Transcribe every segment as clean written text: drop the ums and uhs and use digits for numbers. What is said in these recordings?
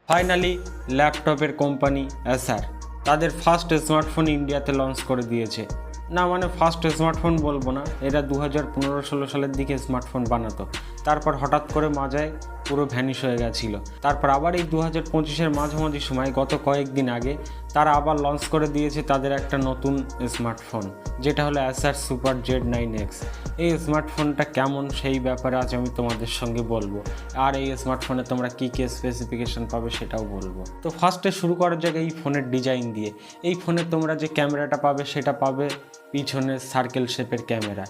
Finally ল্যাপটপের company এসার তাদের ফার্স্ট স্মার্টফোন ইন্ডিয়াতে লঞ্চ করে দিয়েছে। না মানে ফার্স্ট স্মার্টফোন বলবো না, এরা 2015-16 সালের দিকে স্মার্টফোন বানাতো, তারপর হঠাৎ করে মাঝায় পুরো ভ্যানিশ হয়ে গেছিলো। তারপর আবার এই 2025-এর মাঝামাঝি সময় গত কয়েকদিন আগে তারা আবার লঞ্চ করে দিয়েছে তাদের একটা নতুন স্মার্টফোন, যেটা হলো এসার সুপার Z9X। এই স্মার্টফোনটা কেমন সেই ব্যাপারে আজ আমি তোমাদের সঙ্গে বলবো, আর এই স্মার্টফোনে তোমরা কী কী স্পেসিফিকেশন পাবে সেটাও বলবো। তো ফার্স্টে শুরু করার জায়গায় এই ফোনের ডিজাইন দিয়ে। এই ফোনে তোমরা যে ক্যামেরাটা পাবে সেটা পাবে পিছনে সার্কেল শেপের ক্যামেরা,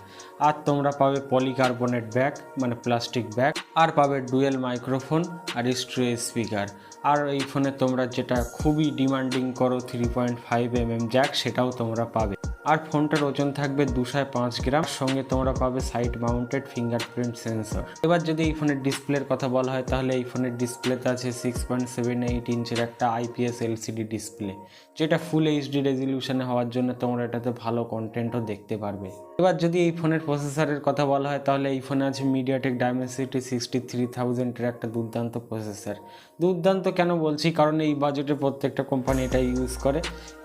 আর তোমরা পাবে পলিকার্বনেট ব্যাক মানে প্লাস্টিক ব্যাক, আর পাবে ডুয়েল মাইক্রোফোন আর স্ট্রিও স্পিকার। আর এই ফোনে তোমরা যেটা খুবই ডিমান্ডিং করো 3.5mm জ্যাক, সেটাও তোমরা পাবে। আর ফোনটার ওজন থাকবে 205 গ্রাম, সঙ্গে তোমরা পাবে সাইড মাউন্টেড ফিঙ্গারপ্রিন্ট সেন্সর। এবার যদি এই ফোনের ডিসপ্লের কথা বলা হয় তাহলে এই ফোনের ডিসপ্লেতে আছে 6.78 ইঞ্চের একটা IPS LCD ডিসপ্লে, যেটা ফুল HD রেজলিউশনে হওয়ার জন্য তোমরা এটাতে ভালো কন্টেন্টও দেখতে পারবে। এবার যদি এই ফোনের প্রসেসরের কথা বলা হয় তাহলে এই ফোনে আছে মিডিয়াটেক ডাইমেনসিটি 63000-এর একটা দুর্দান্ত প্রসেসর। দুর্দান্ত কেন বলছি, কারণ এই বাজেটে প্রত্যেকটা কোম্পানি এটা ইউজ করে,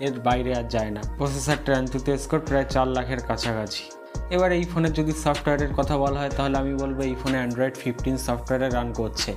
এর বাইরে আর যায় না। প্রসেসরটা অ্যান্তুতে স্কোর প্রায় 4 লাখের কাছাকাছি। এবার এই ফোনের যদি সফটওয়্যারের কথা বলা হয় তাহলে আমি বলবো এই ফোনে অ্যান্ড্রয়েড 15 সফটওয়্যারে রান করছে,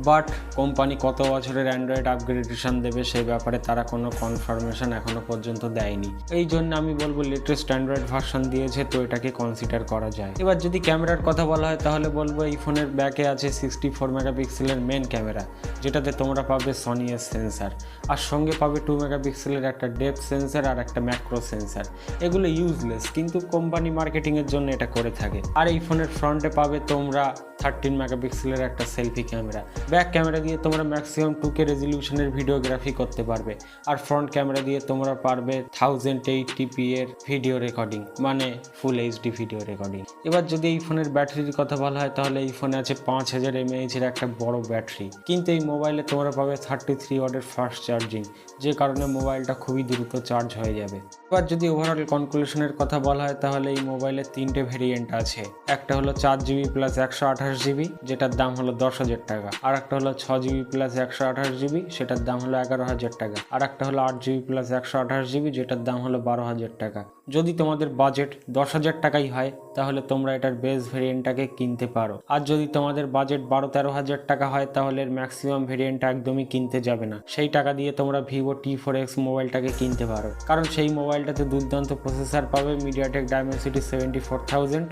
বাট কোম্পানি কত বছরের অ্যান্ড্রয়েড আপগ্রেডেশন দেবে সেই ব্যাপারে তারা কোনো কনফার্মেশন এখনও পর্যন্ত দেয়নি। এই জন্য আমি বলবো লেটেস্ট অ্যান্ড্রয়েড ভার্সন দিয়েছে তো এটাকে কনসিডার করা যায়। এবার যদি ক্যামেরার কথা বলা হয় তাহলে বলবো এই ফোনের ব্যাকে আছে 64 মেগাপিক্সেলের মেন ক্যামেরা, যেটাতে তোমরা পাবে সনি এর সেন্সার, আর সঙ্গে পাবে 2 মেগাপিক্সেলের একটা ডেপথ সেন্সার আর একটা ম্যাক্রো সেন্সার। এগুলো ইউজলেস, কিন্তু কোম্পানি মার্কেটিংয়ের জন্য এটা করে থাকে। আর এই ফোনের ফ্রন্টে পাবে তোমরা 13 মেগাপিক্সেলের একটা সেলফি ক্যামেরা। ব্যাক ক্যামেরা দিয়ে তোমরা ম্যাক্সিমাম 2K রেজলিউশনের ভিডিওগ্রাফি করতে পারবে, আর ফ্রন্ট ক্যামেরা দিয়ে তোমরা পারবে 1080p এর ভিডিও রেকর্ডিং মানে ফুল HD ভিডিও রেকর্ডিং। এবার যদি এই ফোনের ব্যাটারির কথা বলা হয় তাহলে এই ফোনে আছে 5000 mAh এর একটা বড় ব্যাটারি, কিন্তু এই মোবাইলে তোমরা পাবে 33 ওয়াটের ফাস্ট চার্জিং, যে কারণে মোবাইলটা খুবই দ্রুত চার্জ হয়ে যাবে। এবার যদি ওভারঅল কনক্লুশনের কথা বলা হয় তাহলে এই মোবাইলে 3টে ভেরিয়েন্ট আছে। একটা হলো 4GB প্লাস 128GB, যেটার দাম হলো 10,000 টাকা। আর একটা হলো 6GB প্লাস 128GB, সেটার দাম হলো 11,000 টাকা। আর একটা হলো 8GB প্লাস 128GB, যেটার দাম হলো 12,000 টাকা। যদি তোমাদের বাজেট 10,000 টাকাই হয় তাহলে তোমরা এটার বেস ভেরিয়েন্টটাকে কিনতে পারো, আর যদি তোমাদের বাজেট 12-13,000 টাকা হয় তাহলে এর ম্যাক্সিমাম ভেরিয়েন্টটা একদমই কিনতে যাবে না। সেই টাকা দিয়ে তোমরা Vivo T4X মোবাইলটাকে কিনতে পারো, কারণ সেই মোবাইলটাতে দুর্দান্ত প্রসেসর পাবে মিডিয়াটেক ডাইমেনসিটি 74,000,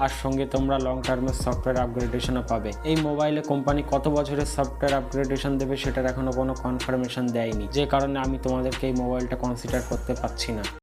আর সঙ্গে তোমরা লং টার্মের সফটওয়্যার আপগ্রেডেশনও পাবে। এই মোবাইলে কোম্পানি কত বছরের সফটওয়্যার আপগ্রেডেশন দেবে সেটার এখনো কোনো কনফার্মেশন দেয়নি, যে কারণে আমি তোমাদেরকে এই মোবাইলটা কনসিডার করতে পারছি না।